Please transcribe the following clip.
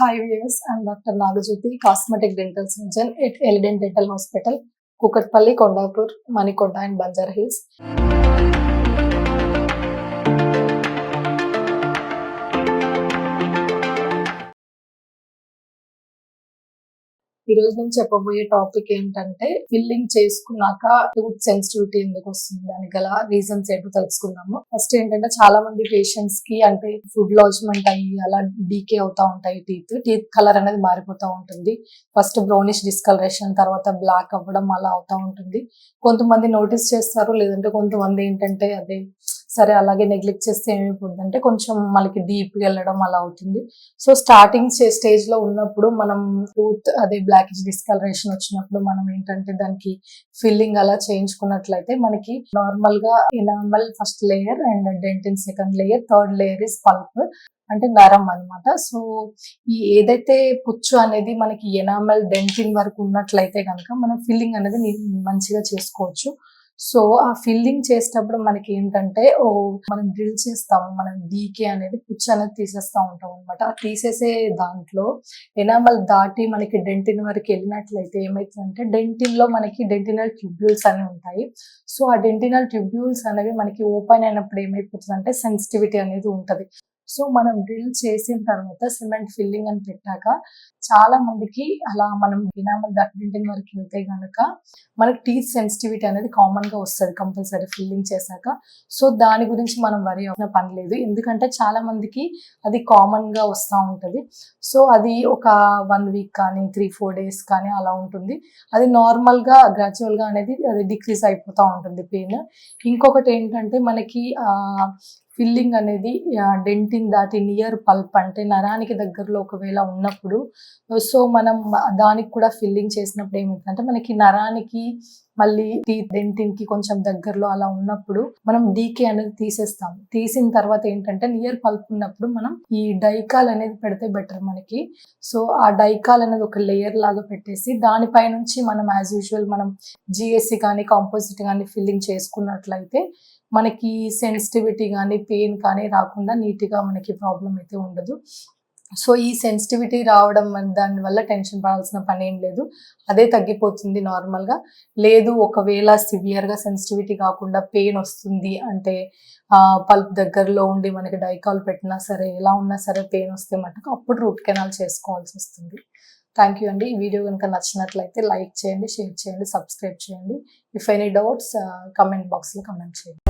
Hi viewers, I'm Dr. Nagajyoti, cosmetic dental surgeon at Elegant Dental Hospital, Kukatpalli, Kondapur, Manikonda and Banjar Hills. ఈ రోజు నేను చెప్పబోయే topic ఏంటంటే filling చేసుకున్నాక tooth sensitivity ఎందుకు వస్తుంది దానికి గల రీజన్స్ ఏంటో తెలుసుకుందాము. ఫస్ట్ ఏంటంటే చాలా మంది పేషెంట్స్ కి అంటే ఫుడ్ లాడ్జ్మెంట్ అయ్యి అలా డీకే అవుతా ఉంటాయి, టీత్ కలర్ అనేది మారిపోతూ ఉంటుంది. ఫస్ట్ బ్రౌనిష్ డిస్కలరేషన్, తర్వాత బ్లాక్ అవ్వడం అలా అవుతా ఉంటుంది. కొంతమంది నోటీస్ చేస్తారు, లేదంటే కొంతమంది ఏంటంటే అదే సరే అలాగే నెగ్లెక్ట్ చేస్తే ఏమైపోతుందంటే కొంచెం మనకి డీప్ గా వెళ్ళడం అలా అవుతుంది. సో స్టార్టింగ్ స్టేజ్ లో ఉన్నప్పుడు మనం టూత్ అదే బ్లాకిష్ డిస్కలరేషన్ వచ్చినప్పుడు మనం ఏంటంటే దానికి ఫిల్లింగ్ అలా చేయించుకున్నట్లయితే మనకి నార్మల్ గా enamel first layer and dentine second layer, third layer is pulp అంటే నరం అన్నమాట. సో ఈ ఏదైతే పుచ్చు అనేది మనకి ఎనామల్ డెంటిన్ వరకు ఉన్నట్లయితే కనుక మనం ఫిల్లింగ్ అనేది మంచిగా చేసుకోవచ్చు. సో ఆ ఫిల్లింగ్ చేసేటప్పుడు మనకి ఏంటంటే మనం డ్రిల్ చేస్తాము, మనం డీకే అనేది పుచ్చు అనేది తీసేస్తా ఉంటాం అనమాట. ఆ తీసేసే దాంట్లో ఎనామల్ దాటి మనకి డెంటిన్ వరకు వెళ్ళినట్లయితే ఏమైతుందంటే డెంటిన్ లో మనకి డెంటినల్ ట్యూబ్యూల్స్ అనేవి ఉంటాయి. సో ఆ డెంటినల్ ట్యూబ్యూల్స్ అనేవి మనకి ఓపెన్ అయినప్పుడు ఏమైపోతుందంటే సెన్సిటివిటీ అనేది ఉంటది. సో మనం డ్రిల్ చేసిన తర్వాత సిమెంట్ ఫిల్లింగ్ అని పెట్టాక చాలా మందికి అలా మనం ఎనామల్ డెంటిన్ వరకు వెళ్తే గనక మనకి టీత్ సెన్సిటివిటీ అనేది కామన్ గా వస్తుంది కంపల్సరీ ఫిల్లింగ్ చేశాక. సో దాని గురించి మనం వరి అవ్వాల్సిన పని లేదు, ఎందుకంటే చాలా మందికి అది కామన్ గా వస్తూ ఉంటది. సో అది ఒక 1 వీక్ కానీ 3-4 days కానీ అలా ఉంటుంది. అది నార్మల్ గా గ్రాడ్యువల్ గా అనేది అది డిక్రీజ్ అయిపోతూ ఉంటుంది పెయిన్. ఇంకొకటి ఏంటంటే మనకి ఫిల్లింగ్ అనేది డెంటిన్ దాటి నియర్ పల్ప్ అంటే నరానికి దగ్గరలో ఒకవేళ ఉన్నప్పుడు సో మనం దానికి కూడా ఫిల్లింగ్ చేసినప్పుడు ఏమవుతుందంటే మనకి నరానికి మళ్ళీ డెంటిన్ కి కొంచెం దగ్గరలో అలా ఉన్నప్పుడు మనం డీకే అనేది తీసేస్తాం. తీసిన తర్వాత ఏంటంటే నియర్ పల్ప్ ఉన్నప్పుడు మనం ఈ డైకాల్ అనేది పెడితే బెటర్ మనకి. సో ఆ డైకాల్ అనేది ఒక లేయర్ లాగా పెట్టేసి దానిపై నుంచి మనం యాజ్ యూజువల్ మనం జిఎస్సి కానీ కాంపోజిట్ కానీ ఫిల్లింగ్ చేసుకున్నట్లయితే మనకి సెన్సిటివిటీ కానీ పెయిన్ కానీ రాకుండా నీట్గా మనకి ప్రాబ్లం అయితే ఉండదు. సో ఈ సెన్సిటివిటీ రావడం దానివల్ల టెన్షన్ పడాల్సిన పని ఏం లేదు, అదే తగ్గిపోతుంది నార్మల్గా. లేదు ఒకవేళ సివియర్గా సెన్సిటివిటీ కాకుండా పెయిన్ వస్తుంది అంటే పల్ప్ దగ్గరలో ఉండి మనకి డైకాల్ పెట్టినా సరే ఎలా ఉన్నా సరే పెయిన్ వస్తే మటుకు అప్పుడు రూట్ కెనాల్ చేసుకోవాల్సి వస్తుంది. థ్యాంక్ యూ అండి. ఈ వీడియో కనుక నచ్చినట్లయితే లైక్ చేయండి, షేర్ చేయండి, సబ్స్క్రైబ్ చేయండి. ఇఫ్ ఎనీ డౌట్స్ కమెంట్ బాక్స్లో కమెంట్ చేయండి.